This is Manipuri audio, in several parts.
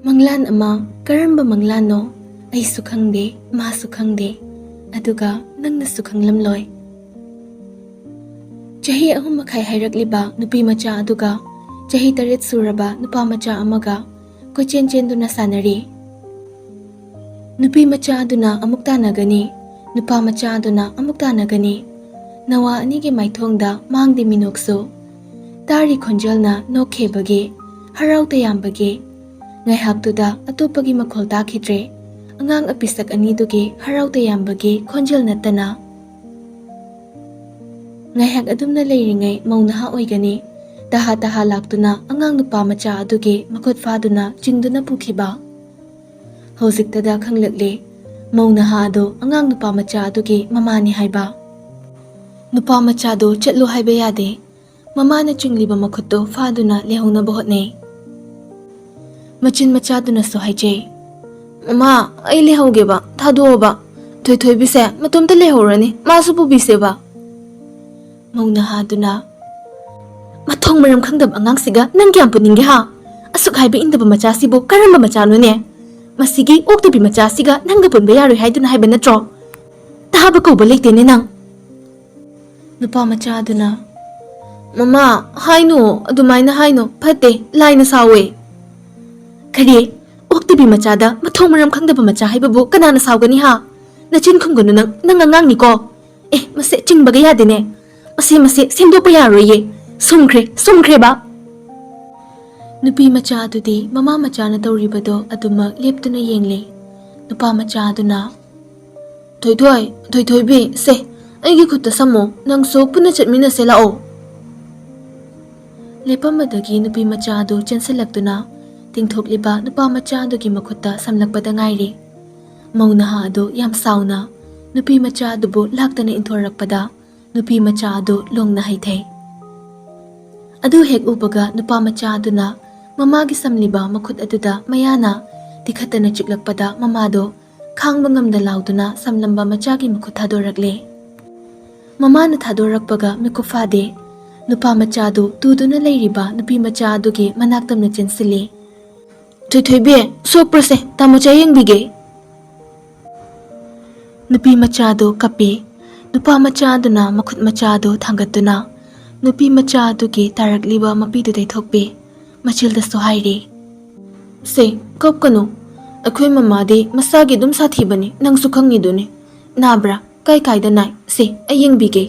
Manglan ama karamba manglano ay sukhangde ma sukhangde aduga nangna sukhanglamloi. Chahi ahum makai hairakliba nupi macha aduga chahi taret suraba nupa macha amaga kochen chenduna sanari. Nupi macha aduna amukta nagani nupa macha aduna amukta nagani nawa anige maithongda mangdi minokso tari khonjalna nokhebage harau tayambage ngai haktuda atopagi makhol takhidre angang apisak aniduge harau tayambage khonjal natana ngai hak adumna leiringai mauna ha oigani taha laktuna angang nupa macha aduge makhot faduna chingduna pukhiba hojiktada khanglakle mauna ha ado angang nupa macha aduge mamani haiba nupa macha do chatlu haiba yade mamana chingliba makhotto faduna lehongna bohotne machin machaduna so haije mama ai lehauge ba thado ba thoi bise matumta lehorani masu pubise ba mauna haduna mathong maram khangdab angang siga nang kyam puninge ha asuk haibe indaba macha sibo karamba macha no ne masigi oktabi macha siga nangga punba yaroi haiduna haiba natro tahaba ko ba leite ne nang nupa macha aduna mama haino adumaina haino phate laina sawe kare oktabi machada mathong maram khangdaba macha haibabu kanana sawgani ha nachin khungunu nang angang ni ko mase chingbaga yadene mase semdopa yaroye sumkhre ba nupi macha adudi mama macha na tawribado aduma leptuna yengle nupa macha aduna thoi bi se aigi khutta samo nang so puna chatmina se lao lepamadagi nupi macha adu chensalakduna tingthokliba nupa macha adugi makhutta samlakpada ngairi mauna ha adu yam sauna nupi macha adubu laktana inthorakpada nupi macha adu longna haithei adu hek ubaga nupa macha aduna mamagi samliba makhut aduda mayana tikhatana chiklakpada mamado khangba ngamda lauduna samlamba machagi makhut thadorakle mamana thadorakpaga mikufade nupa macha adu tuduna leiriba nupi macha adugi manaktamna chensile thoi be sokprase tamocha yengbige nupi macha adu kape nupa macha aduna makhut macha adu thangatuna nupi macha adugi tarakliba mapidu thokpe machilda so haire se kopkanu akhoi mamadi masagi dum sathi bani nang sukhangi duni nabra kai da nai se ayeng bige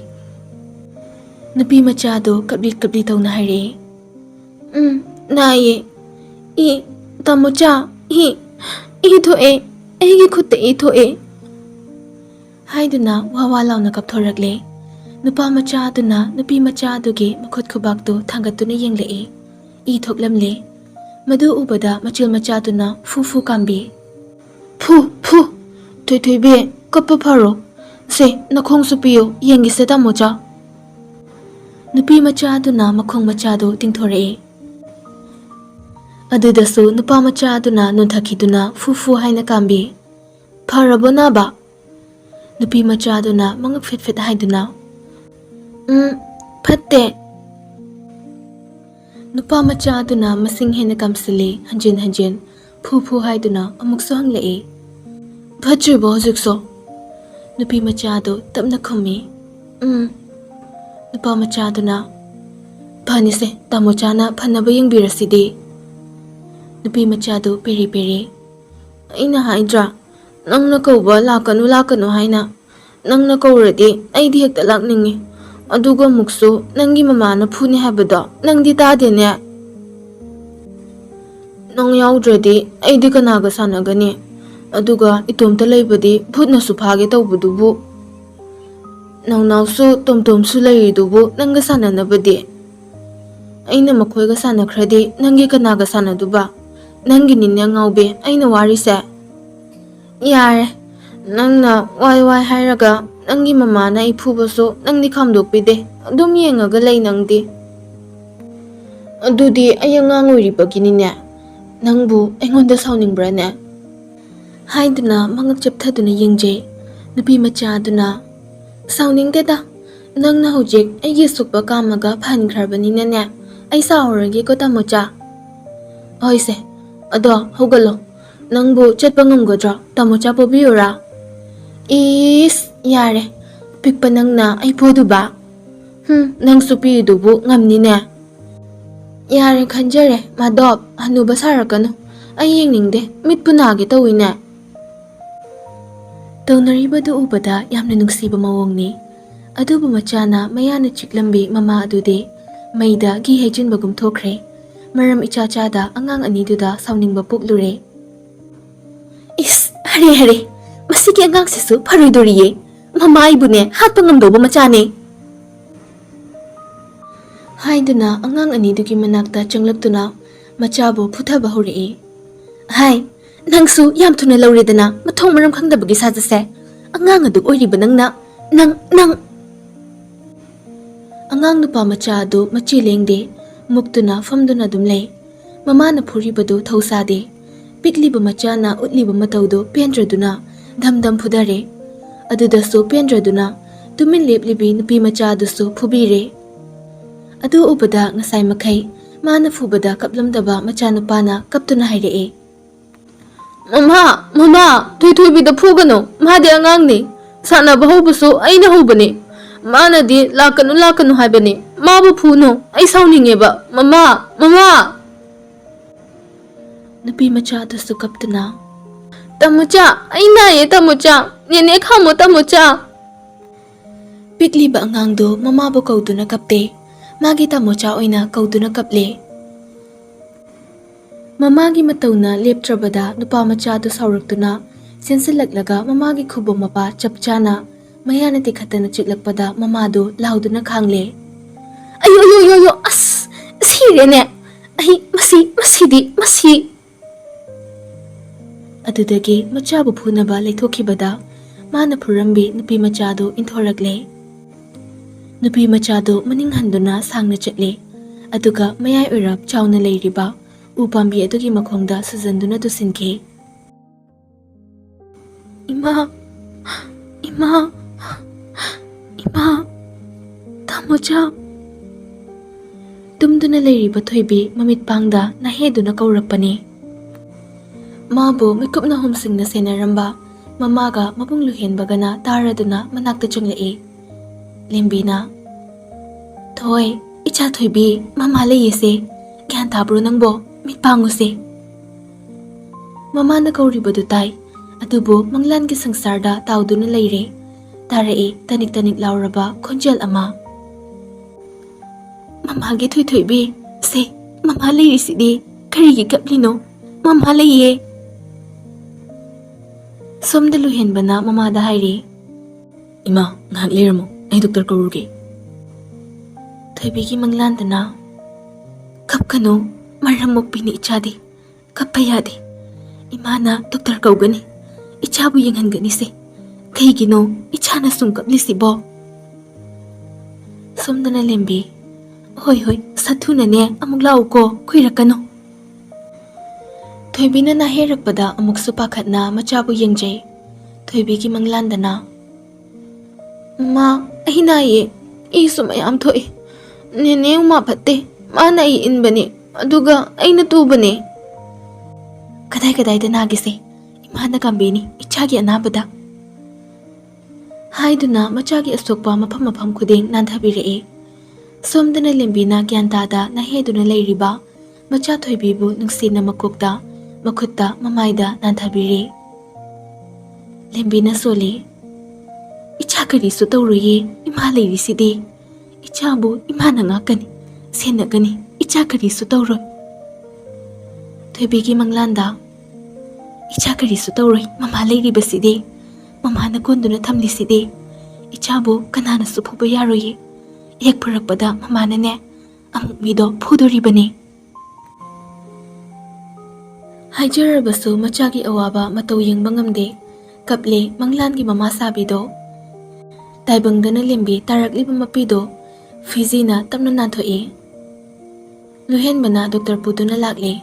nupi macha adu kabli tawna haire naye I tamocha i thoe egi khutte i thoe haiduna wawa launa kapthorakle nupa macha aduna nupi macha adugi makhut khubaktu thangatuna yengle I thoklamle madu ubada machil macha aduna fu kambi fu thoi be kappa pharo se nakhong su piyo yengi se tamocha nupi macha aduna makhong macha do tingthore adudasu nupa macha aduna nunthakiduna fu haina kambi pharabona ba nupi macha aduna mangak fit haiduna phatte nupa macha aduna masing hena kamsile hanjin fu haiduna amukso hangle bhajibo hojikso nupi macha adu tapna khumi nupa macha aduna phanise tamocha na phanaba yengbirasidi nupi macha adu peri aina haidra nangna kauba lakanu haina nangna kauradi aidi hekta lakningi aduga muksu nangi mamana phuni habada nangdi tadene nang yaudradi aidi kanaga sanagani aduga itomta leibadi phutna suphage tawbudubu nang nausu tom su leiridubu nanga sananabadi aina makhoiga sanakhradi nangi kanaga sanaduba nangi ninya ngaube aina warise yare nangna wai hairaga nangi mamana ipubaso nangdi khamdokpide adum yengaga lei nangdi adudi ayangang oiribagini nangbu aingonda sauningbrane haiduna mangak chapthaduna yengje nupi macha aduna sauningdeda nangna hojik aigi sukpa kamaga phankhrabanina ai saurage ko tamocha oise ꯑꯗꯣ ꯍꯧꯒꯠꯂꯣ ꯅꯪꯕꯨ ꯆꯠꯄ ꯉꯝꯒꯗ꯭ꯔꯣ ꯇꯥꯃꯣ ꯆꯥ ꯄꯨꯕꯤꯌꯨꯔꯥ ꯏꯁ ꯌꯥꯔꯦ ꯄꯤꯛꯄ ꯅꯪꯅ ꯑꯩ ꯄꯨꯗꯨꯕ ꯅꯪꯁꯨ ꯄꯤꯔꯤꯗꯨꯕꯨ ꯉꯝꯅꯤꯅꯦ ꯌꯥꯔꯦ ꯈꯟꯖꯔꯦ ꯃꯥꯗꯣꯞ ꯍꯅꯨꯕ ꯁꯥꯔꯛꯀꯅꯨ ꯑꯩ ꯌꯦꯡꯅꯤꯡꯗꯦ ꯃꯤꯠꯄꯨ ꯅꯥꯒꯦ ꯇꯧꯏꯅꯦ ꯇꯧꯅꯔꯤꯕꯗꯨ ꯎꯕꯗ ꯌꯥꯝꯅ ꯅꯨꯡꯁꯤꯕ ꯃꯑꯣꯡꯅꯤ ꯑꯗꯨꯕꯨ ꯃꯆꯥꯅ ꯃꯌꯥꯅ ꯆꯤꯛꯂꯝꯕꯤ ꯃꯃꯥ ꯑꯗꯨꯗꯤ ꯃꯩꯗ ꯘꯤ ꯍꯩꯖꯤꯟꯕꯒꯨꯝ ꯊꯣꯛꯈ꯭ꯔꯦ ꯃꯔꯝ ꯏꯆꯥꯆꯥꯗ ꯑꯉꯥꯡ ꯑꯅꯤꯗꯨꯗ ꯁꯥꯎꯅꯤꯡꯕ ꯄꯣꯛꯂꯨꯔꯦ ꯏꯁ ꯍꯔꯦ ꯍꯔꯦ ꯃꯁꯤꯒꯤ ꯑꯉꯥꯡꯁꯤꯁꯨ ꯐꯔꯣꯏꯗꯣꯔꯤꯌꯦ ꯃꯃꯥ ꯑꯩꯕꯨꯅꯦ ꯍꯥꯠꯄ ꯉꯝꯗꯧꯕ ꯃꯆꯥꯅꯦ ꯍꯥꯏꯗꯨꯅ ꯑꯉꯥꯡ ꯑꯅꯤꯗꯨꯒꯤ ꯃꯅꯥꯛꯇ ꯆꯪꯂꯛꯇꯨꯅ ꯃꯆꯥꯕꯨ ꯐꯨꯊꯕ ꯍꯧꯔꯛꯏ ꯍꯥꯏ ꯅꯪꯁꯨ ꯌꯥꯝ ꯊꯨꯅ ꯂꯧꯔꯦꯗꯅ ꯃꯊꯣꯡ ꯃꯔꯝ ꯈꯪꯗꯕꯒꯤ ꯁꯥꯖꯠꯁꯦ ꯑꯉꯥꯡ ꯑꯗꯨ ꯑꯣꯏꯔꯤꯕ ꯅꯪꯅ ꯅꯪ ꯑꯉꯥꯡ ꯅꯨꯄꯥ ꯃꯆꯥ ꯑꯗꯨ ꯃꯆꯤ ꯂꯦꯡꯗꯦ ꯃꯨꯛꯇꯨꯅ ꯐꯝꯗꯨꯅ ꯑꯗꯨꯝ ꯂꯩ ꯃꯃꯥꯅ ꯐꯨꯔꯤꯕꯗꯨ ꯊꯧꯁꯥꯗꯦ ꯄꯤꯛꯂꯤꯕ ꯃꯆꯥꯅ ꯎꯠꯂꯤꯕ ꯃꯇꯧꯗꯨ ꯄꯦꯟꯗ꯭ꯔꯗꯨꯅ ꯙꯝ ꯐꯨꯗꯔꯦ ꯑꯗꯨꯗꯁꯨ ꯄꯦꯟꯗ꯭ꯔꯗꯨꯅ ꯇꯨꯃꯤꯟ ꯂꯦꯞꯂꯤꯕꯤ ꯅꯨꯄꯤ ꯃꯆꯥ ꯑꯗꯨꯁꯨ ꯐꯨꯕꯤꯔꯦ ꯑꯗꯨ ꯎꯕꯗ ꯉꯁꯥꯏ ꯃꯈꯩ ꯃꯥꯅ ꯐꯨꯕꯗ ꯀꯞꯂꯝꯗꯕ ꯃꯆꯥꯅꯨꯄꯥꯅ ꯀꯞꯇꯨꯅ ꯍꯥꯏꯔꯛꯑꯦ ꯃꯃꯥ ꯊꯣꯏꯊꯣꯏꯕꯤꯗ ꯐꯨꯒꯅꯨ ꯃꯥꯗꯤ ꯑꯉꯥꯡꯅꯤ ꯁꯥꯟꯅꯕ ꯍꯧꯕꯁꯨ ꯑꯩꯅ ꯍꯧꯕꯅꯤ ꯃꯥꯅꯗꯤ ꯂꯥꯛꯀꯅꯨ ꯍꯥꯏꯕꯅꯤ ꯃꯥꯕꯨ ꯐꯨꯅꯨ ꯑꯩ ꯁꯥꯎꯅꯤꯡꯉꯦꯕ ꯃꯃꯥ ꯅꯨꯄꯤ ꯃꯆꯥ ꯑꯗꯨꯁꯨ ꯀꯞꯇꯨꯅ ꯇꯥꯃꯣꯆꯥ ꯑꯩ ꯅꯥꯏꯌꯦ ꯇꯥꯃꯣꯆꯥ ꯅꯦꯅꯦ ꯈꯥꯝꯃꯣ ꯇꯥꯃꯣꯆꯥ ꯄꯤꯛꯂꯤꯕ ꯑꯉꯥꯡꯗꯨ ꯃꯃꯥꯕꯨ ꯀꯧꯗꯨꯅ ꯀꯞꯇꯦ ꯃꯥꯒꯤ ꯇꯥꯃꯣꯆꯥ ꯑꯣꯏꯅ ꯀꯧꯗꯨꯅ ꯀꯞꯂꯦ ꯃꯃꯥꯒꯤ ꯃꯇꯧꯅ ꯂꯦꯞꯇ꯭ꯔꯕꯗ ꯅꯨꯄꯥ ꯃꯆꯥꯗꯨ ꯁꯥꯎꯔꯛꯇꯨꯅ ꯆꯦꯟꯁꯤꯜꯂꯛꯂꯒ ꯃꯃꯥꯒꯤ ꯈꯨꯕꯣꯝ ꯃꯄꯥ ꯆꯞ ꯆꯥꯅ ꯃꯌꯥꯅ ꯇꯦꯛꯈꯠꯇꯅ ꯆꯤꯛꯂꯛꯄꯗ ꯃꯃꯥꯗꯨ ꯂꯥꯎꯗꯨꯅ ꯈꯥꯡꯂꯦ ꯑꯌꯣ ꯑꯁ ꯁꯤꯔꯦꯅꯦ ꯑꯩ ꯃꯁꯤ ꯑꯗꯨꯗꯒꯤ ꯃꯆꯥꯕꯨ ꯐꯨꯅꯕ ꯂꯩꯊꯣꯛꯈꯤꯕꯗ ꯃꯥꯅ ꯐꯨꯔꯝꯕꯤ ꯅꯨꯄꯤ ꯃꯆꯥꯗꯨ ꯏꯟꯊꯣꯔꯛꯂꯦ ꯅꯨꯄꯤ ꯃꯆꯥꯗꯨ ꯃꯅꯤꯡ ꯍꯟꯗꯨꯅ ꯁꯥꯡꯅ ꯆꯠꯂꯦ ꯑꯗꯨꯒ ꯃꯌꯥꯏ ꯑꯣꯏꯔꯞ ꯆꯥꯎꯅ ꯂꯩꯔꯤꯕ ꯎ ꯄꯥꯝꯕꯤ ꯑꯗꯨꯒꯤ ꯃꯈꯣꯡꯗ ꯁꯨꯖꯟꯗꯨꯅ ꯇꯨꯁꯤꯟꯈꯤ ꯏꯃꯥ ꯇꯥꯃꯣꯆꯥ ꯇꯨꯝꯗꯨꯅ ꯂꯩꯔꯤꯕ ꯊꯣꯏꯕꯤ ꯃꯃꯤꯠꯄꯥꯡꯗ ꯅꯥꯍꯦꯗꯨꯅ ꯀꯧꯔꯛꯄꯅꯤ ꯃꯥꯕꯨ ꯃꯤꯀꯨꯞꯅ ꯍꯨꯝꯁꯤꯡꯅ ꯁꯦꯟꯅꯔꯝꯕ ꯃꯃꯥꯒ ꯃꯕꯨꯡ ꯂꯨꯍꯦꯟꯕꯒꯅ ꯇꯥꯔꯗꯨꯅ ꯃꯅꯥꯛꯇ ꯆꯪꯂꯛꯏ ꯂꯦꯝꯕꯤꯅ ꯊꯣꯏ ꯏꯆꯥ ꯊꯣꯏꯕꯤ ꯃꯃꯥ ꯂꯩꯌꯦꯁꯦ ꯒ꯭ꯌꯥꯟ ꯇꯥꯕ꯭ꯔꯣ ꯅꯪꯕꯣ ꯃꯤꯠ ꯄꯥꯡꯉꯨꯁꯦ ꯃꯃꯥꯅ ꯀꯧꯔꯤꯕꯗꯨ ꯇꯥꯏ ꯑꯗꯨꯕꯨ ꯃꯪꯂꯥꯟꯒꯤ ꯁꯪꯁꯥꯔꯗ ꯇꯥꯎꯗꯨꯅ ꯂꯩꯔꯦ ꯇꯥꯔꯛꯏ ꯇꯅꯤꯛ ꯂꯥꯎꯔꯕ ꯈꯣꯟꯖꯦꯜ ꯑꯃ ꯃꯃꯥꯒꯤ ꯊꯣꯏꯊꯣꯏꯕꯤ ꯁꯦ ꯃꯃꯥ ꯂꯩꯔꯤꯁꯤꯗꯤ ꯀꯔꯤꯒꯤ ꯀꯞꯂꯤꯅꯣ ꯃꯃꯥ ꯂꯩꯌꯦ ꯁꯣꯝꯗ ꯂꯨꯍꯦꯟꯕꯅ ꯃꯃꯥꯗ ꯍꯥꯏꯔꯤ ꯏꯃꯥ ꯉꯥꯏꯍꯥꯛ ꯂꯩꯔꯝꯃꯨ ꯑꯩ ꯗꯣꯛꯇꯔ ꯀꯧꯔꯨꯒꯦ ꯊꯣꯏꯕꯤꯒꯤ ꯃꯪꯂꯥꯟꯗꯅ ꯀꯞꯀꯅꯨ ꯃꯔꯝ ꯃꯣꯛꯄꯤꯅꯤ ꯏꯆꯥꯗꯤ ꯀꯞꯄ ꯌꯥꯗꯦ ꯏꯃꯥꯅ ꯗꯣꯛꯇꯔ ꯀꯧꯒꯅꯤ ꯏꯆꯥꯕꯨ ꯌꯦꯡꯍꯟꯒꯅꯤꯁꯦ ꯀꯩꯒꯤꯅꯣ ꯏꯆꯥꯅ ꯁꯨꯝ ꯀꯞꯂꯤꯁꯤꯕꯣ ꯁꯣꯝꯗꯅ ꯂꯦꯝꯕꯤ ꯍꯣꯏ ꯁꯥꯊꯨꯅꯅꯦ ꯑꯃꯨꯛ ꯂꯥꯛꯎꯀꯣ ꯈꯨꯏꯔꯛꯀꯅꯨ ꯊꯣꯏꯕꯤꯅ ꯅꯥꯍꯦꯔꯛꯄꯗ ꯑꯃꯨꯛꯁꯨ ꯄꯥꯈꯠꯅ ꯃꯆꯥꯕꯨ ꯌꯦꯡꯖꯩ ꯊꯣꯏꯕꯤꯒꯤ ꯃꯪꯂꯥꯟꯗꯅ ꯃꯥ ꯑꯩ ꯅꯥꯏꯌꯦ ꯏꯁꯨ ꯃꯌꯥꯝ ꯊꯣꯛꯏ ꯅꯦꯅꯦ ꯎꯃꯥ ꯐꯠꯇꯦ ꯃꯥꯅ ꯑꯩ ꯏꯟꯕꯅꯤ ꯑꯗꯨꯒ ꯑꯩꯅ ꯇꯨꯕꯅꯤ ꯀꯗꯥꯏꯗ ꯅꯥꯒꯦꯁꯦ ꯏꯃꯥꯅ ꯀꯥꯝꯕꯤꯅꯤ ꯏꯆꯥꯒꯤ ꯑꯅꯥꯕꯗ ꯍꯥꯏꯗꯨꯅ ꯃꯆꯥꯒꯤ ꯑꯁꯣꯛꯄ ꯃꯐꯝ ꯈꯨꯗꯤꯡ ꯅꯥꯟꯊꯕꯤꯔꯛꯏ ꯁꯣꯝꯗꯅ ꯂꯦꯝꯕꯤꯅ ꯒ꯭ꯌꯥꯟ ꯇꯥꯗ ꯅꯥꯍꯦꯗꯨꯅ ꯂꯩꯔꯤꯕ ꯃꯆꯥ ꯊꯣꯏꯕꯤꯕꯨ ꯅꯨꯡꯁꯤꯅ ꯃꯀꯣꯛꯇ ꯃꯈꯨꯠꯇ ꯃꯃꯥꯏꯗ ꯅꯥꯟꯊꯕꯤꯔꯤ ꯂꯦꯝꯕꯤꯅ ꯁꯣꯜꯂꯤ ꯏꯆꯥ ꯀꯔꯤꯁꯨ ꯇꯧꯔꯣꯏꯌꯦ ꯏꯃꯥ ꯂꯩꯔꯤꯁꯤꯗꯤ ꯏꯆꯥꯕꯨ ꯏꯃꯥꯅ ꯉꯥꯛꯀꯅꯤ ꯁꯦꯟꯅꯒꯅꯤ ꯏꯆꯥ ꯀꯔꯤꯁꯨ ꯇꯧꯔꯣꯏ ꯊꯣꯏꯕꯤꯒꯤ ꯃꯪꯂꯥꯟꯗ ꯏꯆꯥ ꯀꯔꯤꯁꯨ ꯇꯧꯔꯣꯏ ꯃꯃꯥ ꯂꯩꯔꯤꯕꯁꯤꯗꯤ ꯃꯃꯥꯅ ꯀꯣꯟꯗꯨꯅ ꯊꯝꯂꯤꯁꯤꯗꯤ ꯏꯆꯥꯕꯨ ꯀꯅꯥꯅꯁꯨ ꯐꯨꯕ ꯌꯥꯔꯣꯏꯌꯦ ꯍꯦꯛ ꯐꯨꯔꯛꯄꯗ ꯃꯃꯥꯅꯅꯦ ꯑꯃꯨꯛ ꯃꯤꯗꯣ ꯐꯨꯗꯣꯔꯤꯕꯅꯤ ꯍꯥꯏꯖꯔꯕꯁꯨ ꯃꯆꯥꯒꯤ ꯑꯋꯥꯕ ꯃꯇꯧ ꯌꯦꯡꯕ ꯉꯝꯗꯦ ꯀꯞꯂꯦ ꯃꯪꯂꯥꯟꯒꯤ ꯃꯃꯥ ꯁꯥꯕꯤꯗꯣ ꯇꯥꯏꯕꯪꯗꯅ ꯂꯦꯝꯕꯤ ꯇꯥꯔꯛꯂꯤꯕ ꯃꯄꯤꯗꯣ ꯐꯤꯖꯤꯅ ꯇꯞꯅ ꯅꯥꯟꯊꯣꯛꯏ ꯂꯨꯍꯦꯟꯕꯅ ꯗꯣꯛꯇꯔ ꯄꯨꯗꯨꯅ ꯂꯥꯛꯂꯦ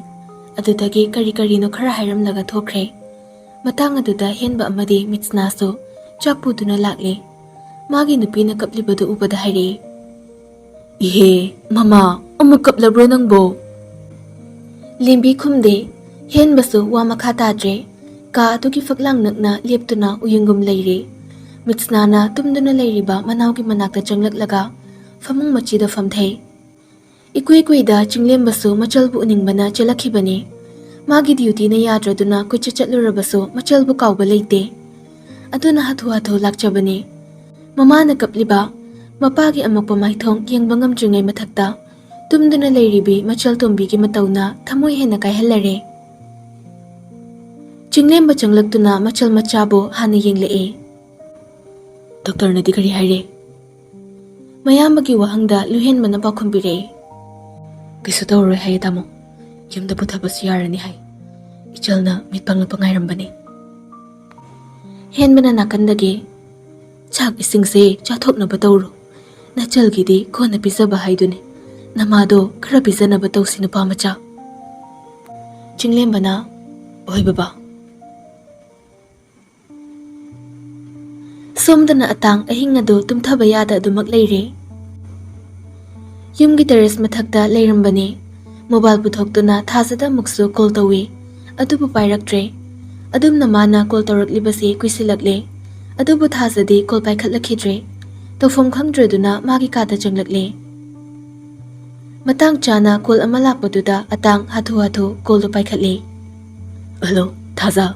ꯑꯗꯨꯗꯒꯤ ꯀꯔꯤꯅꯣ ꯈꯔ ꯍꯥꯏꯔꯝꯂꯒ ꯊꯣꯛꯈ꯭ꯔꯦ ꯃꯇꯥꯡ ꯑꯗꯨꯗ ꯍꯦꯟꯕ ꯑꯃꯗꯤ ꯃꯤꯠꯁꯅꯥꯁꯨ ꯆꯥꯛ ꯄꯨꯗꯨꯅ ꯂꯥꯛꯂꯦ ꯃꯥꯒꯤ ꯅꯨꯄꯤꯅ ꯀꯞꯂꯤꯕꯗꯨ ꯎꯕꯗ ꯍꯥꯏꯔꯛꯏ ꯏꯍꯦ ꯃꯃꯥ ꯑꯃꯨꯛ ꯀꯞꯂꯕ꯭ꯔꯣ ꯅꯪꯕꯣ ꯂꯦꯝꯕꯤ ꯈꯨꯝꯗꯦ Henbasu wa makha tadre ka atugi faklang nakna leptuna uyungum leiri mitsnana tumduna leiriba manawgi manakta changlaklaga famung machida famthei ikui kuida chinglembasu machalbu uningbana chalakhibani magi duty na yadraduna kucha chatlurabasu machalbu kauba leite aduna hathu lakchabani mamana kapliba mapagi amakpa maithong yengba ngamjringai mathakta tumduna leiribi machal tombigi matawna thamoi hena kaihallare chinglemba changlaktuna machal machabu hana yenglae doctor na dikari haire mayambagi wahangda luhen mana pakumbire kisu tawroi hai tamo yumda puthabas yarani hai ichalna mitpangla pangairambani hen mana nakandage chak isingse chathokna batawro na chalgidi khona pisaba haiduni namado khara pisana batawsina pamacha chinglembana oi baba somdana atang ahing ado tumthaba yada adumak leire yumgi terrace mathakta leirambani mobile puthokduna thasada muksu call tawi adubu pairaktre adumna mana call tawraklibasi kuisilakle adubu thasadi call paikhatlakidre tofom khangdreduna magi kada changlakle matang chana call amalakpaduda atang hathu call paikhatle hello thaza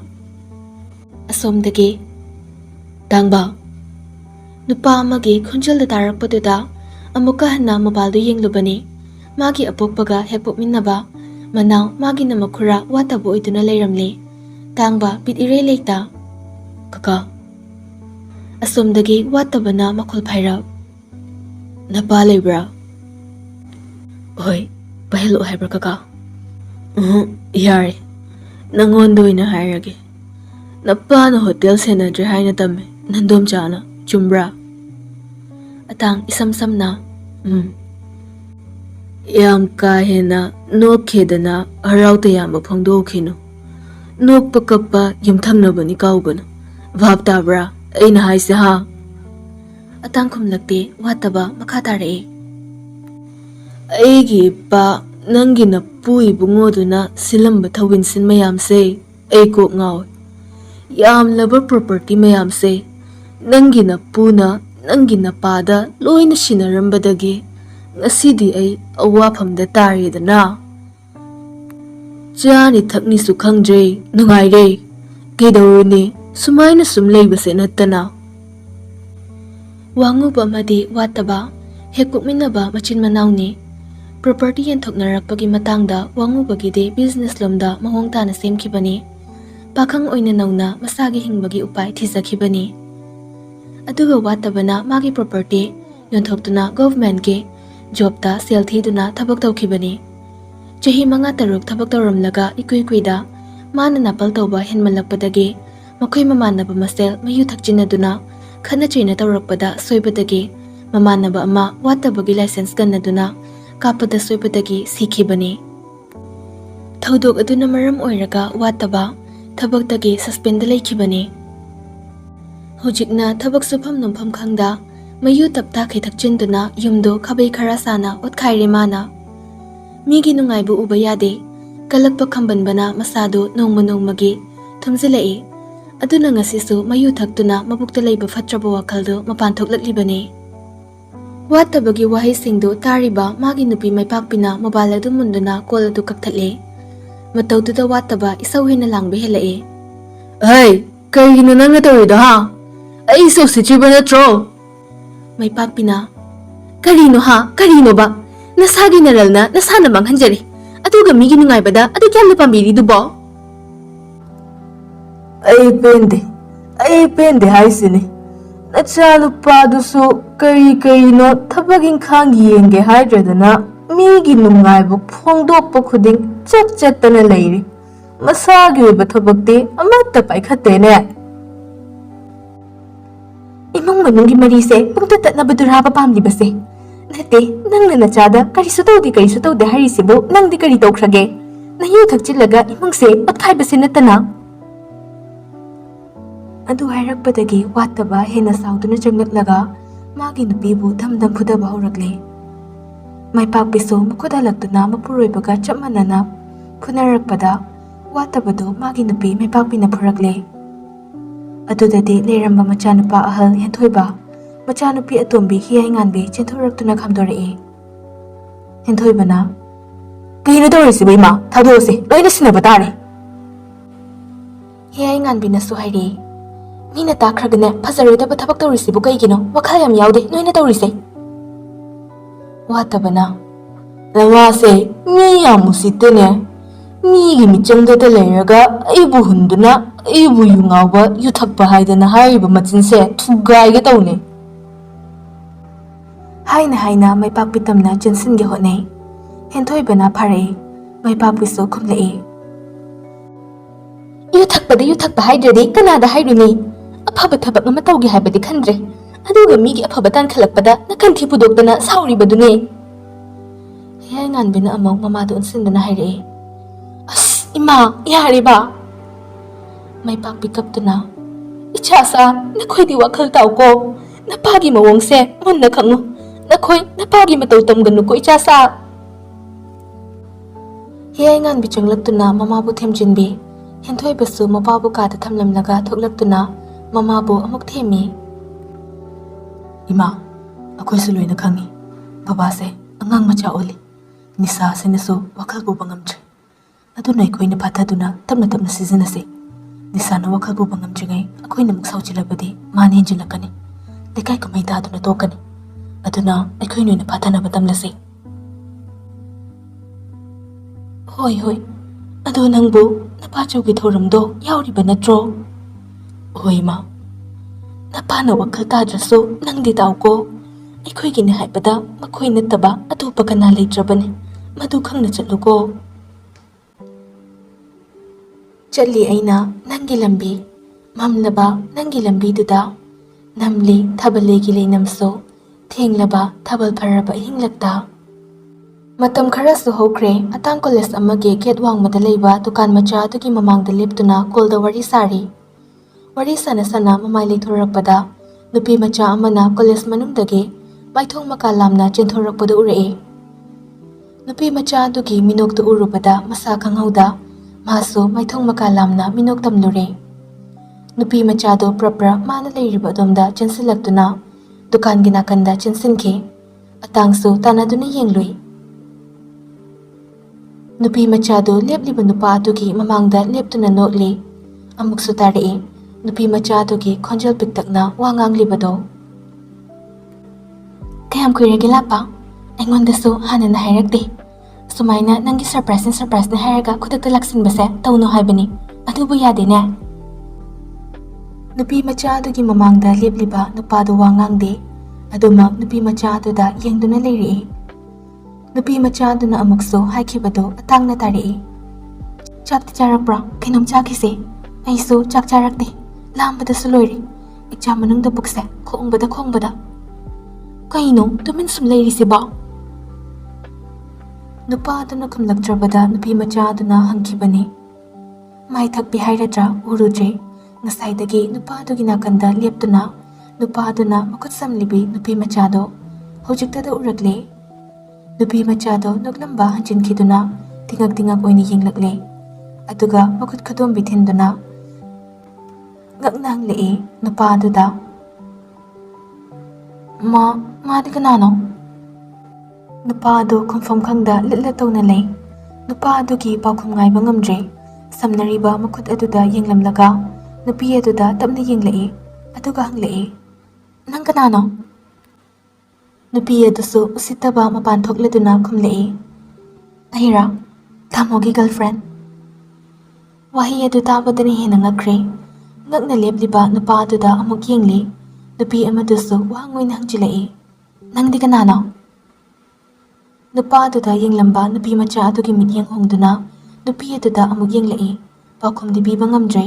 asomdagi Tangba nupa amagi khunjalda tarakpaduda amuka hana mobile yenglubani magi apokpaga hepokminnaba manaw magi namakhura watabu oiduna leiramle tangba bit ire leita kaka asomdagi watabana makhol phairab napa lebra oi pahelo haibra kaka yare nangondo ina hairage napa no hotel senadre haina tamme nandom chana chumbra atang isam samna yam ka hena nok khedana harauta yam phongdo khino nok pakappa yumthangna bani kaugana bhabta bra aina haise ha atang khumlakte wataba makha tare aigi pa nangi na pui bungoduna silamba thawin sin mayam se ai ko ngaw yam laba property mayam se nangi na puna nangi na pada loina sinarambadagi ngasidi ay awafamda taridana chani thakni su khangdre nungaire keidawruni sumaina sumleibase nattana wanguba madi wataba hekukminaba machin manawni property yenthoknarakpagi matangda wangubagide business lomda mahong tana semkhibani pakhang oina nauna masagi hingbagi upai thisakhibani aduga watabana magi property yonthokduna government ke job ta sel thiduna thabak tawkhibani chahi manga taruk thabak tawramlaga ikuida mana napal tawba henmalakpadagi makhoi mamanaba masel mayu thakchinaduna khana china tawrakpada soibadagi mamanaba ama watabagi license ganaduna kapada soibadagi sikhibani thodok aduna maram oiraga wataba thabakdagi suspend leikhibani hojikna thabak sufam nompham khangda mayu tapta khithakchinduna yumdo khabai khara sana otkhaire mana migi nungaibu uba yade kalakpa khambanbana masado nongmagi thumjilai aduna ngasisu mayu thaktuna mabukta leiba fatraba wakhaldo mapan thoklaklibani watabagi wahai singdo tariba magi nupi maipakpina mobile adu munduna call adu kakthatle matawduda wataba isawhina langbe helai hey kaigino nangna tawida ha ai so sichiba natro maipakpina karino ha karino ba nasagi naralna nasana manghanjari aduga migi nungaibada adu kyamna pambiri dubo ai pende haisini nachalu padusu kari no thabagin khangi yenge haidradana migi nungaibu phongdokpa khuding chattana leiri masagi oiba thabakte amatta paikhatene imong manunggi marise pungta tatnabadura pa pamlibase nate nangna nachada karisu tawde harisibu nangdi kari tawkhrage nayu thakchilaga imongse otkhaibase natana adu hairakpadagi wataba hena sauduna changaklaga magi nupibu dhamdam phudaba haurakle maipakpisu mukhuda laktuna mapuroibaga chapmanana phunarakpada ꯋꯥꯠꯇꯕꯗꯨ ꯃꯥꯒꯤ ꯅꯨꯄꯤ ꯃꯩꯄꯥꯛꯄꯤꯅ ꯐꯨꯔꯛꯂꯦ꯫ ꯑꯗꯨꯗꯗꯤ ꯂꯩꯔꯝꯕ ꯃꯆꯥꯅꯨꯄꯥ ꯑꯍꯜ ꯍꯦꯟꯊꯣꯏꯕ, ꯃꯆꯥꯅꯨꯄꯤ ꯑꯇꯣꯝꯕꯤ ꯍꯤꯌꯥꯏꯉꯥꯟꯕꯤ ꯆꯦꯟꯊꯣꯔꯛꯇꯨꯅ ꯈꯝꯗꯣꯔꯛꯏ꯫ ꯍꯦꯟꯊꯣꯏꯕꯅ "ꯀꯩꯅꯣ ꯇꯧꯔꯤꯁꯤꯕꯨ ꯏꯃꯥ? ꯊꯥꯗꯣꯛꯑꯁꯤ, ꯂꯣꯏꯅ ꯁꯤꯟꯅꯕ ꯇꯥꯔꯦ." ꯍꯤꯌꯥꯏꯉꯥꯟꯕꯤꯅꯁꯨ ꯍꯥꯏꯔꯛꯏ꯫ "ꯃꯤꯅ ꯇꯥꯈ꯭ꯔꯒꯅꯦ ꯐꯖꯔꯣꯏꯗꯕ ꯊꯕꯛ ꯇꯧꯔꯤꯁꯤꯕꯨ ꯀꯩꯒꯤꯅꯣ? ꯋꯥꯈꯜ ꯌꯥꯝ ꯌꯥꯎꯗꯦ ꯅꯣꯏꯅ ꯇꯧꯔꯤꯁꯦ." ꯋꯥꯠꯇꯕꯅ "ꯅꯃꯥꯁꯦ ꯃꯤ ꯌꯥꯝ ꯎꯁꯤꯠꯇꯦꯅꯦ. ꯃꯤꯒꯤ ꯃꯤꯆꯪꯗꯇ ꯂꯩꯔꯒ ꯑꯩꯕꯨ ꯍꯨꯟꯗꯨꯅ ꯑꯩꯕꯨ ꯌꯨ ꯉꯥꯎꯕ ꯌꯨ ꯊꯛꯄ ꯍꯥꯏꯗꯅ ꯍꯥꯏꯔꯤꯕ ꯃꯆꯤꯟꯁꯦ ꯊꯨꯒꯥꯏꯒꯦ ꯇꯧꯅꯦ." ꯍꯥꯏꯅ ꯃꯩꯄꯥꯛꯄꯤ ꯇꯝꯅ ꯆꯦꯟꯁꯤꯟꯒꯦ ꯍꯣꯠꯅꯩ꯫ ꯍꯦꯟꯊꯣꯏꯕꯅ ꯐꯥꯔꯛꯏ꯫ ꯃꯩꯄꯥꯛꯄꯤꯁꯨ ꯈꯨꯝꯂꯛꯏ꯫ ꯌꯨ ꯊꯛꯄ ꯍꯥꯏꯗ꯭ꯔꯗꯤ ꯀꯅꯥꯗ ꯍꯥꯏꯔꯨꯅꯤ? ꯑꯐꯕ ꯊꯕꯛ ꯑꯃ ꯇꯧꯒꯦ ꯍꯥꯏꯕꯗꯤ ꯈꯟꯗ꯭ꯔꯦ, ꯑꯗꯨꯒ ꯃꯤꯒꯤ ꯑꯐꯕ ꯇꯥꯟꯈꯠꯂꯛꯄꯗ ꯅꯥꯀꯟꯊꯤ ꯄꯨꯗꯣꯛꯇꯅ ꯁꯥꯎꯔꯤꯕꯗꯨꯅꯤ꯫ ꯍꯤꯌꯥꯏꯉꯥꯟꯕꯤꯅ ꯑꯃꯨꯛ ꯃꯃꯥꯗ ꯑꯣꯟꯁꯤꯟꯗꯨꯅ ꯍꯥꯏꯔꯛꯏ꯫ "ꯑꯁ ꯏꯃꯥ, ꯌꯥꯔꯦꯕ." ꯃꯩꯄꯥꯛꯄꯤ ꯀꯞꯇꯨꯅ "ꯏꯆꯥꯁꯥ, ꯅꯈꯣꯏꯗꯤ ꯋꯥꯈꯜ ꯇꯥꯎꯀꯣ. ꯅꯄꯥꯒꯤ ꯃꯑꯣꯡꯁꯦ ꯃꯨꯟꯅ ꯈꯪꯉꯨ. ꯅꯈꯣꯏ ꯅꯄꯥꯒꯤ ꯃꯇꯧ ꯇꯝꯒꯅꯨꯀꯣ ꯏꯆꯥꯁꯥ." ꯍꯤꯌꯥꯏꯉꯥꯟꯕꯤ ꯆꯪꯂꯛꯇꯨꯅ ꯃꯃꯥꯕꯨ ꯊꯦꯝꯖꯤꯟꯕꯤ꯫ ꯍꯦꯟꯊꯣꯏꯕꯁꯨ ꯃꯄꯥꯕꯨ ꯀꯥꯗ ꯊꯝꯂꯝꯂꯒ ꯊꯣꯛꯂꯛꯇꯨꯅ ꯃꯃꯥꯕꯨ ꯑꯃꯨꯛ ꯊꯦꯝꯃꯤ꯫ "ꯏꯃꯥ, ꯑꯩꯈꯣꯏꯁꯨ ꯂꯣꯏꯅ ꯈꯪꯉꯤ. ꯕꯕꯥꯁꯦ ꯑꯉꯥꯡ ꯃꯆꯥ ꯑꯣꯜꯂꯤ. ꯅꯤꯁꯥ ꯑꯁꯤꯅꯁꯨ ꯋꯥꯈꯜ ꯄꯨꯕ ꯉꯝꯗ꯭ꯔꯦ. ꯑꯗꯨꯅ ꯑꯩꯈꯣꯏꯅ ꯐꯥꯊꯗꯨꯅ ꯇꯞꯅ ꯁꯤꯖꯤꯟꯅꯁꯤ. ꯅꯤꯁꯥꯅ ꯋꯥꯈꯜ ꯄꯨꯕ ꯉꯝꯗ꯭ꯔꯤꯉꯩ ꯑꯩꯈꯣꯏꯅ ꯑꯃꯨꯛ ꯁꯥꯎꯖꯤꯜꯂꯕꯗꯤ ꯃꯥꯅ ꯍꯦꯟꯖꯤꯜꯂꯛꯀꯅꯤ. ꯂꯩꯀꯥꯏ ꯀꯨꯝꯍꯩ ꯇꯥꯗꯨꯅ ꯇꯣꯛꯀꯅꯤ. ꯑꯗꯨꯅ ꯑꯩꯈꯣꯏꯅ ꯑꯣꯏꯅ ꯐꯥꯊꯅꯕ ꯇꯝꯂꯁꯤ." "ꯍꯣꯏ. ꯑꯗꯣ ꯅꯪꯕꯨ ꯅꯄꯥꯆꯧꯒꯤ ꯊꯧꯔꯝꯗꯣ ꯌꯥꯎꯔꯤꯕ ꯅꯠꯇ꯭ꯔꯣ?" "ꯍꯣꯏ ꯏꯃꯥ." "ꯅꯄꯥꯅ ꯋꯥꯈꯜ ꯇꯥꯗ꯭ꯔꯁꯨ ꯅꯪꯗꯤ ꯇꯥꯎꯀꯣ. ꯑꯩꯈꯣꯏꯒꯤꯅꯦ ꯍꯥꯏꯕꯗ ꯃꯈꯣꯏ ꯅꯠꯇꯕ ꯑꯇꯣꯞꯄ ꯀꯅꯥ ꯂꯩꯇ꯭ꯔꯕꯅꯤ. ꯃꯗꯨ ꯈꯪꯅ ꯆꯠꯂꯨꯀꯣ." ꯆꯠꯂꯤ ꯑꯩꯅ ꯅꯪꯒꯤ ꯂꯝꯕꯤ, ꯃꯝꯂꯕ ꯅꯪꯒꯤ ꯂꯝꯕꯤꯗꯨꯗ, ꯅꯝꯂꯤ ꯊꯥꯕꯜꯂꯩꯒꯤ ꯂꯩꯅꯝꯁꯨ, ꯊꯦꯡꯂꯕ ꯊꯥꯕꯜ ꯐꯔꯕ ꯑꯍꯤꯡꯂꯛꯇ꯫ ꯃꯇꯝ ꯈꯔꯁꯨ ꯍꯧꯈ꯭ꯔꯦ꯫ ꯑꯇꯥꯡ ꯀꯣꯂꯦꯖ ꯑꯃꯒꯤ ꯒꯦꯠ ꯋꯥꯡꯃꯗ ꯂꯩꯕ ꯗꯨꯀꯥꯟ ꯃꯆꯥ ꯑꯗꯨꯒꯤ ꯃꯃꯥꯡꯗ ꯂꯦꯞꯇꯨꯅ ꯀꯣꯜꯗ ꯋꯥꯔꯤ ꯁꯥꯔꯤ꯫ ꯋꯥꯔꯤ ꯁꯥꯅ ꯃꯃꯥꯏ ꯂꯩꯊꯣꯔꯛꯄꯗ ꯅꯨꯄꯤ ꯃꯆꯥ ꯑꯃꯅ ꯀꯣꯂꯦꯖ ꯃꯅꯨꯡꯗꯒꯤ ꯃꯥꯏꯊꯣꯡ ꯃꯀꯥ ꯂꯥꯝꯅ ꯆꯦꯟꯊꯣꯔꯛꯄꯗꯨ ꯎꯔꯛꯏ꯫ ꯅꯨꯄꯤ ꯃꯆꯥ ꯑꯗꯨꯒꯤ ꯃꯤꯅꯣꯛꯇꯨ ꯎꯔꯨꯕꯗ ꯃꯁꯥ ꯈꯪꯍꯧꯗ ꯃꯥꯁꯨ ꯃꯥꯏꯊꯣꯡ ꯃꯀꯥ ꯂꯥꯝꯅ ꯃꯤꯅꯣꯛ ꯇꯝꯂꯨꯔꯦ꯫ ꯅꯨꯄꯤ ꯃꯆꯥꯗꯨ ꯄ꯭ꯔꯞ ꯃꯥꯅ ꯂꯩꯔꯤꯕ ꯑꯗꯣꯝꯗ ꯆꯦꯟꯁꯤꯜꯂꯛꯇꯨꯅ ꯗꯨꯀꯥꯟꯒꯤ ꯅꯥꯀꯟꯗ ꯆꯦꯟꯁꯤꯟꯈꯤ꯫ ꯑꯇꯥꯡꯁꯨ ꯇꯥꯟꯅꯗꯨꯅ ꯌꯦꯡꯂꯨꯏ꯫ ꯅꯨꯄꯤ ꯃꯆꯥꯗꯨ ꯂꯦꯞꯂꯤꯕ ꯅꯨꯄꯥ ꯑꯗꯨꯒꯤ ꯃꯃꯥꯡꯗ ꯂꯦꯞꯇꯨꯅ ꯅꯣꯛꯂꯤ꯫ ꯑꯃꯨꯛꯁꯨ ꯇꯥꯔꯛꯏ ꯅꯨꯄꯤ ꯃꯆꯥ ꯑꯗꯨꯒꯤ ꯈꯣꯟꯖꯦꯜ ꯄꯤꯛꯇꯛꯅ ꯋꯥ ꯉꯥꯡꯂꯤꯕꯗꯣ꯫ "ꯀꯌꯥꯝ ꯀꯨꯏꯔꯒꯦ ꯂꯥꯛꯄ? ꯑꯩꯉꯣꯟꯗꯁꯨ ꯍꯥꯟꯅꯅ ꯍꯥꯏꯔꯛꯇꯦ. ꯁꯨꯃꯥꯏꯅ ꯅꯪꯒꯤ ꯁꯔꯄ꯭ꯔꯥꯏꯖꯅꯤ ꯍꯥꯏꯔꯒ ꯈꯨꯗꯛꯇ ꯂꯥꯛꯁꯤꯟꯕꯁꯦ ꯇꯧꯅꯨ ꯍꯥꯏꯕꯅꯤ. ꯑꯗꯨꯕꯨ ꯌꯥꯗꯦꯅꯦ." ꯅꯨꯄꯤ ꯃꯆꯥ ꯑꯗꯨꯒꯤ ꯃꯃꯥꯡꯗ ꯂꯦꯞꯂꯤꯕ ꯅꯨꯄꯥꯗꯨ ꯋꯥ ꯉꯥꯡꯗꯦ꯫ ꯑꯗꯨꯃꯛ ꯅꯨꯄꯤ ꯃꯆꯥ ꯑꯗꯨꯗ ꯌꯦꯡꯗꯨꯅ ꯂꯩꯔꯛꯏ꯫ ꯅꯨꯄꯤ ꯃꯆꯥ ꯑꯗꯨꯅ ꯑꯃꯨꯛꯁꯨ ꯍꯥꯏꯈꯤꯕꯗꯨ ꯑꯇꯥꯡꯅ ꯇꯥꯔꯛꯏ꯫ "ꯆꯥꯛꯇꯤ ꯆꯥꯔꯛꯄ꯭ꯔꯥ? ꯀꯩꯅꯣꯝ ꯆꯥꯈꯤꯁꯦ." "ꯑꯩꯁꯨ ꯆꯥꯛ ꯆꯥꯔꯛꯇꯦ. ꯂꯥꯝꯕꯗꯁꯨ ꯂꯣꯏꯔꯦ. ꯑꯦꯛꯖꯥꯝ ꯃꯅꯨꯡꯗ ꯄꯨꯛꯁꯦ ꯈꯣꯡꯕꯗ." "ꯀꯩꯅꯣ ꯇꯨꯃꯤꯟ ꯁꯨꯝ ꯂꯩꯔꯤꯁꯤꯕꯣ?" ꯅꯨꯄꯥ ꯑꯗꯨꯅ ꯈꯨꯝꯂꯛꯇ꯭ꯔꯕꯗ ꯅꯨꯄꯤ ꯃꯆꯥ ꯑꯗꯨꯅ ꯍꯪꯈꯤꯕꯅꯤ꯫ ꯃꯥꯏ ꯊꯛꯄꯤ ꯍꯥꯏꯔꯗ꯭ꯔꯥ ꯎꯔꯨꯗ꯭ꯔꯦ. ꯉꯁꯥꯏꯗꯒꯤ ꯅꯨꯄꯥ ꯑꯗꯨꯒꯤ ꯅꯥꯀꯟꯗ ꯂꯦꯞꯇꯨꯅ ꯅꯨꯄꯥ ꯑꯗꯨꯅ ꯃꯈꯨꯠ ꯁꯝꯂꯤꯕꯤ ꯅꯨꯄꯤ ꯃꯆꯥꯗꯣ ꯍꯧꯖꯤꯛꯇꯗ ꯎꯔꯛꯂꯦ꯫ ꯅꯨꯄꯤ ꯃꯆꯥꯗꯣ ꯅꯣꯛꯂꯝꯕ ꯍꯟꯖꯤꯟꯈꯤꯗꯨꯅ ꯇꯤꯉꯛ ꯑꯣꯏꯅ ꯌꯦꯡꯂꯛꯂꯦ꯫ ꯑꯗꯨꯒ ꯃꯈꯨꯠ ꯈꯨꯗꯣꯝꯕꯤ ꯊꯤꯟꯗꯨꯅ ꯉꯛꯅ ꯍꯪꯂꯛꯏ ꯅꯨꯄꯥ ꯑꯗꯨꯗ, "ꯃꯥꯗꯤ ꯀꯅꯥꯅꯣ?" ꯅꯨꯄꯥ ꯑꯗꯨ ꯈꯨꯝꯐꯝ ꯈꯪꯗ ꯂꯤꯠꯂ ꯇꯧꯅ ꯂꯩ꯫ ꯅꯨꯄꯥ ꯑꯗꯨꯒꯤ ꯄꯥꯎꯈꯨꯝ ꯉꯥꯏꯕ ꯉꯝꯗ꯭ꯔꯦ꯫ ꯁꯝꯅꯔꯤꯕ ꯃꯈꯨꯠ ꯑꯗꯨꯗ ꯌꯦꯡꯂꯝꯂꯒ ꯅꯨꯄꯤ ꯑꯗꯨꯗ ꯇꯞꯅ ꯌꯦꯡꯂꯛꯏ꯫ ꯑꯗꯨꯒ ꯍꯪꯂꯛꯏ, "ꯅꯪ ꯀꯅꯥꯅꯣ?" ꯅꯨꯄꯤ ꯑꯗꯨꯁꯨ ꯎꯁꯤꯠꯇꯕ ꯃꯄꯥꯟ ꯊꯣꯛꯂꯗꯨꯅ ꯈꯨꯝꯂꯛꯏ, "ꯑꯩꯔꯥ? ꯇꯥꯃꯣꯒꯤ ꯒꯔꯜꯐ꯭ꯔꯦꯟ." ꯋꯥꯍꯩ ꯑꯗꯨ ꯇꯥꯕꯗꯅ ꯍꯦꯟꯅ ꯉꯛꯈ꯭ꯔꯦ꯫ ꯉꯛꯅ ꯂꯦꯞꯂꯤꯕ ꯅꯨꯄꯥ ꯑꯗꯨꯗ ꯑꯃꯨꯛ ꯌꯦꯡꯂꯤ꯫ ꯅꯨꯄꯤ ꯑꯃꯗꯨꯁꯨ ꯋꯥꯍꯪ ꯑꯣꯏꯅ ꯍꯪꯖꯤꯜꯂꯛꯏ, "ꯅꯪꯗꯤ ꯀꯅꯥꯅꯣ?" ꯅꯨꯄꯥ ꯑꯗꯨꯗ ꯌꯦꯡꯂꯝꯕ ꯅꯨꯄꯤ ꯃꯆꯥ ꯑꯗꯨꯒꯤ ꯃꯤꯠꯌꯦꯡ ꯍꯣꯡꯗꯨꯅ ꯅꯨꯄꯤ ꯑꯗꯨꯗ ꯑꯃꯨꯛ ꯌꯦꯡꯂꯛꯏ꯫ ꯄꯥꯎꯈꯨꯝꯗꯤ ꯄꯤꯕ ꯉꯝꯗ꯭ꯔꯦ꯫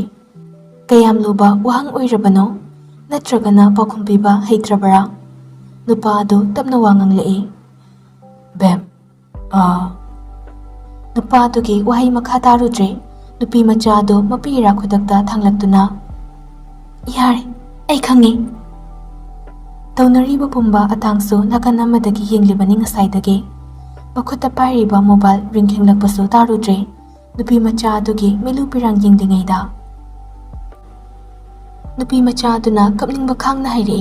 ꯀꯌꯥꯝ ꯂꯨꯕ ꯋꯥꯍꯪ ꯑꯣꯏꯔꯕꯅꯣ? ꯅꯠꯇ꯭ꯔꯒꯅ ꯄꯥꯎꯈꯨꯝ ꯄꯤꯕ ꯍꯩꯇ꯭ꯔꯕꯔꯥ? ꯅꯨꯄꯥ ꯑꯗꯨ ꯇꯞꯅ ꯋꯥ ꯉꯥꯡꯂꯛꯏ, "ꯕꯦꯝ, ꯅꯨꯄꯥ ꯑꯗꯨꯒꯤ ꯋꯥꯍꯩ ꯃꯈꯥ ꯇꯥꯔꯨꯗ꯭ꯔꯦ꯫ ꯅꯨꯄꯤ ꯃꯆꯥ ꯑꯗꯨ ꯃꯄꯤꯔꯥ ꯈꯨꯗꯛꯇ ꯊꯥꯡꯂꯛꯇꯨꯅ, "ꯌꯥꯔꯦ, ꯑꯩ ꯈꯪꯉꯤ." ꯇꯧꯅꯔꯤꯕ ꯄꯨꯝꯕ ꯑꯇꯥꯡꯁꯨ ꯅꯥꯀꯟ ꯑꯃꯗꯒꯤ ꯌꯦꯡꯂꯤꯕꯅꯤ ꯉꯁꯥꯏꯗꯒꯤ꯫ ꯃꯈꯨꯠꯇ ꯄꯥꯏꯔꯤꯕ ꯃꯣꯕꯥꯏꯜ ꯔꯤꯡ ꯈꯤꯡꯂꯛꯄꯁꯨ ꯇꯥꯔꯨꯗ꯭ꯔꯦ꯫ nupi macha adugi milu pirang yengdingayda. Nupi macha aduna kapningba khangna hairi.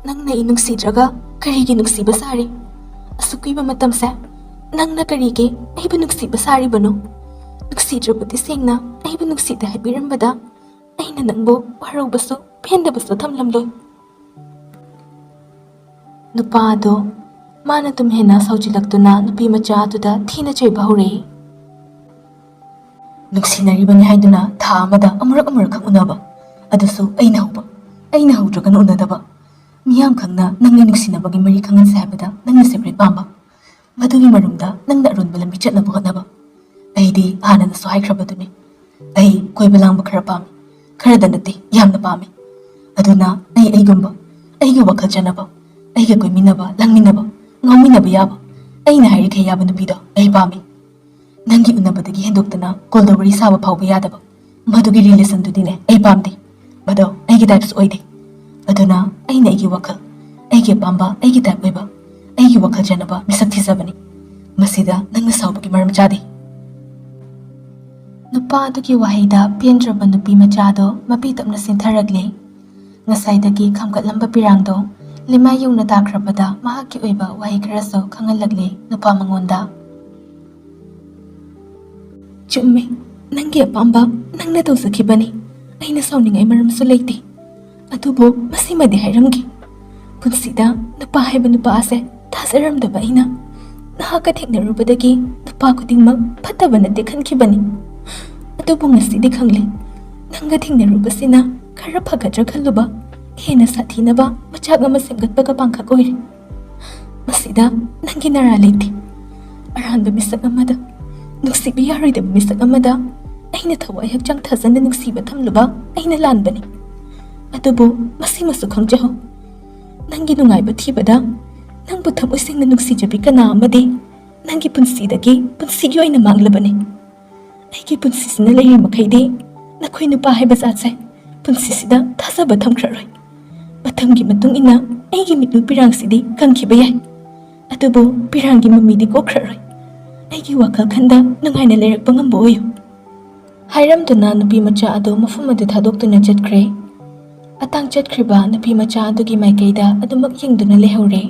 Nangna inungsidraga karigi nungsiba sari. Asukuiba matamse nangna karigi aiba nungsiba sari bano. Nungsidrabuti sengna aiba nungsida haibirambada aina nangbo waraubasu pendabasu thamlamloi. Nupa ado mana tumhena saujilaktuna nupi macha aduda thina chaiba hore. Nungsinaribani haiduna tha amada amurak khang unaba adusu aina haudragan unadaba miyam khangna nangni nungsinabagi mari khangan saibada nangni separate pamba madugi marumda nangna arunba lambi chatnaba hotnaba aidi hanana so haikrabaduni ai koiba langba khara pami khara danati yamna pami aduna aigumba aigi wakhal janaba aiga koiminaba langminaba ngauminaba yaba aina hairikhe yaba nupido ai pami nangi unabadagi hendoktana kolda wari saba phawba yadaba madugi relation dudine ai pamdi bado aigi types oide aduna aina aigi wakhal aigi pamba aigi type oiba aigi wakhal janaba misak thizabani masida nangna saubagi maram chadi. Nupa adugi wahaida pendraba nupi machado mapi tapna sintharagli ngasaidagi khamgatlamba pirangdo lima yungna takrabada mahaki oiba wahi kharaso khangalagli nupa mangonda. Chummi nangi apamba nangna tawsakhibani aina sauningai maramsu leiti adubo masimadi hairamgi punsida nupa haiba nupa ase thasaramdaba aina nahaka theknarubadagi nupa khudingmak phattaba nate khankhibani adubo ngasidi khangli nanga theknarubasina khara phagadra khalluba hena sathinaba machak ama semgatpaga pangkhak oire masida nangi nara leiti aranba misak amada nungsibi yaroidaba misak amada aina thawai hakchang thazana nungsiba thamluba aina lanbani adubo masimasu khangjaho nangi nungaiba thibada nangbu thamoisingna nungsijabi kana amadi nangi punsidagi punsigi oina manglabani aigi punsisina leiri makhaidi nakhoi nupa haiba zatse punsisida thazaba thamkhraroi matamgi matung ina aigi mitnu pirangsidi kangkhiba yai adubo pirangi mamidi kokhraroi aigi wakhal khanda nangaina leirakpa ngamba oyo hairamduna nupi macha adu mafum adu thadoktuna chatkre atang chatkriba nupi macha adugi maikaida adumak yengduna lehore